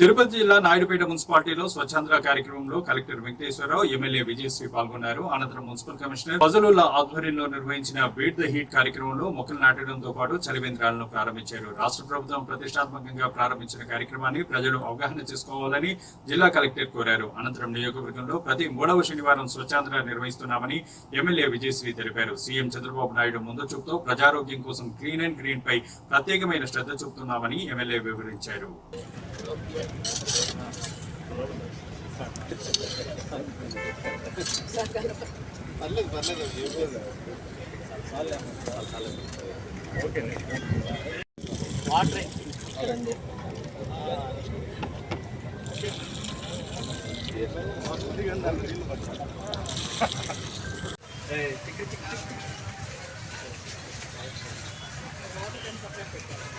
తిరుపతి జిల్లా నాయుడుపేట మున్సిపాలిటీలో స్వచ్ఛాంధ్ర కార్యక్రమంలో కలెక్టర్ వెంకటేశ్వరరావు, ఎమ్మెల్యే విజయశ్రీ పాల్గొన్నారు. అనంతరం మున్సిపల్ కమిషనర్ ఫజలుల్లా ఆధ్వర్యంలో నిర్వహించిన బీట్ ద హీట్ కార్యక్రమంలో మొక్కలు నాటడంతో పాటు చలివేంద్రాలను ప్రారంభించారు. రాష్ట్ర ప్రభుత్వం ప్రతిష్టాత్మకంగా ప్రారంభించిన కార్యక్రమాన్ని ప్రజలు అవగాహన చేసుకోవాలని జిల్లా కలెక్టర్ కోరారు. అనంతరం నియోజకవర్గంలో ప్రతి 3వ శనివారం స్వచ్ఛాంధ్ర నిర్వహిస్తున్నామని ఎమ్మెల్యే విజయశ్రీ తెలిపారు. సీఎం చంద్రబాబు నాయుడు ముందు చూపుతో ప్రజారోగ్యం కోసం క్లీన్ అండ్ గ్రీన్ పై ప్రత్యేకమైన శ్రద్ధ చూపుతున్నామని ఎమ్మెల్యే వివరించారు.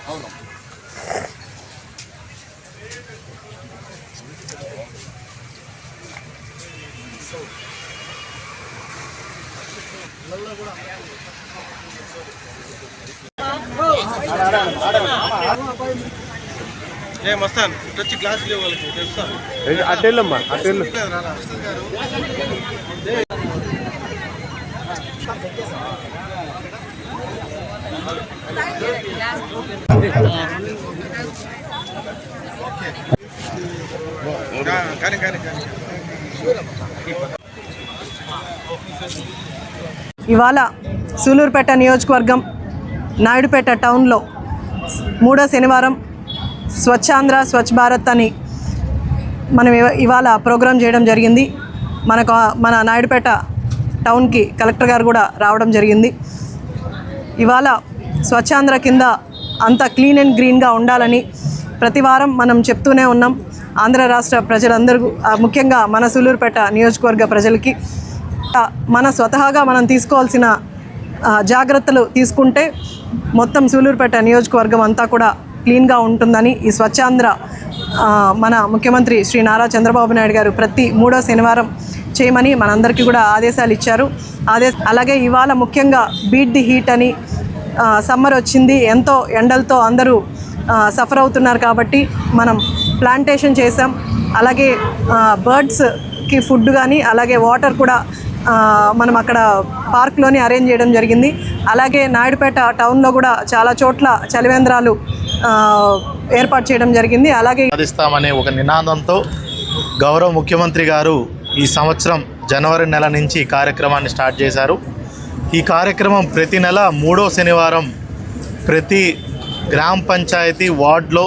అవును ఏ మస్తాన్ టచ్ గ్లాస్ లేవు వాళ్ళకి తెలుసా అటెల్లమ్మా అటెల్లు కానీ కానీ ఇవాళ సూలూరుపేట నియోజకవర్గం నాయుడుపేట టౌన్లో 3వ శనివారం స్వచ్ఛాంధ్ర స్వచ్ఛ భారత్ అని మనం ఇవాళ ప్రోగ్రాం చేయడం జరిగింది. మన నాయుడుపేట టౌన్కి కలెక్టర్ గారు కూడా రావడం జరిగింది. ఇవాళ స్వచ్ఛాంధ్ర కింద అంత క్లీన్ అండ్ గ్రీన్గా ఉండాలని ప్రతి వారం మనం చెప్తూనే ఉన్నాం. ఆంధ్ర రాష్ట్ర ప్రజలందరూ, ముఖ్యంగా మన సూలూరుపేట నియోజకవర్గ ప్రజలకి మన స్వతహాగా మనం తీసుకోవాల్సిన జాగ్రత్తలు తీసుకుంటే మొత్తం సూలూరుపేట నియోజకవర్గం అంతా కూడా క్లీన్గా ఉంటుందని ఈ స్వచ్ఛాంధ్ర మన ముఖ్యమంత్రి శ్రీ నారా చంద్రబాబు నాయుడు గారు ప్రతి 3వ శనివారం చేయమని మనందరికీ కూడా ఆదేశాలు ఇచ్చారు. అలాగే ఇవాళ ముఖ్యంగా బీట్ ది హీట్ అని సమ్మర్ వచ్చింది, ఎంతో ఎండలతో అందరూ సఫర్ అవుతున్నారు కాబట్టి మనం ప్లాంటేషన్ చేసాం. అలాగే బర్డ్స్కి ఫుడ్ కానీ అలాగే వాటర్ కూడా మనం అక్కడ పార్క్లోని అరేంజ్ చేయడం జరిగింది. అలాగే నాయుడుపేట టౌన్లో కూడా చాలా చోట్ల చలివేంద్రాలు ఏర్పాటు చేయడం జరిగింది. అలాగే సాధిస్తామనే ఒక నినాదంతో గౌరవ ముఖ్యమంత్రి గారు ఈ సంవత్సరం జనవరి నెల నుంచి కార్యక్రమాన్ని స్టార్ట్ చేశారు. ఈ కార్యక్రమం ప్రతి నెల 3వ శనివారం ప్రతి గ్రామ పంచాయతీ వార్డులో,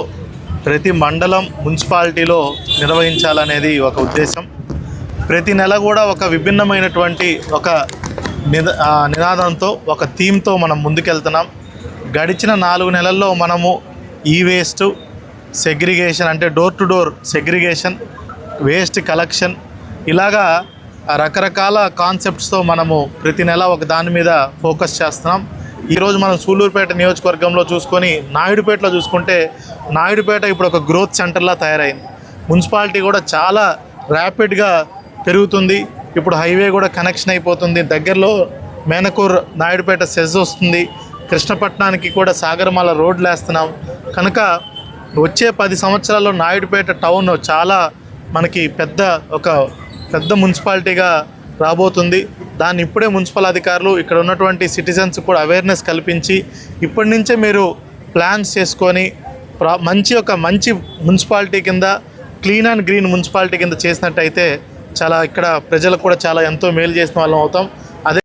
ప్రతి మండలం, మున్సిపాలిటీలో నిర్వహించాలనేది ఒక ఉద్దేశం. ప్రతి నెల కూడా ఒక విభిన్నమైనటువంటి ఒక నినాదంతో, ఒక థీమ్తో మనం ముందుకెళ్తున్నాం. గడిచిన 4 నెలల్లో మనము ఈ వేస్ట్ సెగ్రిగేషన్, అంటే door to door segregation, waste collection, ఇలాగా రకరకాల కాన్సెప్ట్స్తో మనము ప్రతి నెల ఒక దాని మీద ఫోకస్ చేస్తున్నాం. ఈరోజు మనం సూలూరుపేట నియోజకవర్గంలో చూసుకొని నాయుడుపేటలో చూసుకుంటే, నాయుడుపేట ఇప్పుడు ఒక గ్రోత్ సెంటర్లా తయారైంది. మున్సిపాలిటీ కూడా చాలా ర్యాపిడ్గా పెరుగుతుంది. ఇప్పుడు హైవే కూడా కనెక్షన్ అయిపోతుంది. దగ్గరలో మేనకూర్ నాయుడుపేట సెజ్ వస్తుంది. కృష్ణపట్నానికి కూడా సాగరమాల రోడ్లు వేస్తున్నాం. కనుక వచ్చే 10 సంవత్సరాల్లో నాయుడుపేట టౌన్ చాలా మనకి పెద్ద మున్సిపాలిటీగా రాబోతుంది. దాన్ని ఇప్పుడే మున్సిపల్ అధికారులు, ఇక్కడ ఉన్నటువంటి సిటిజన్స్ కూడా అవేర్నెస్ కల్పించి ఇప్పటి నుంచే మీరు ప్లాన్స్ చేసుకొని మంచి మున్సిపాలిటీ కింద, క్లీన్ అండ్ గ్రీన్ మున్సిపాలిటీ కింద చేసినట్టయితే ఇక్కడ ప్రజలకు కూడా ఎంతో మేలు చేసిన వాళ్ళం అవుతాం.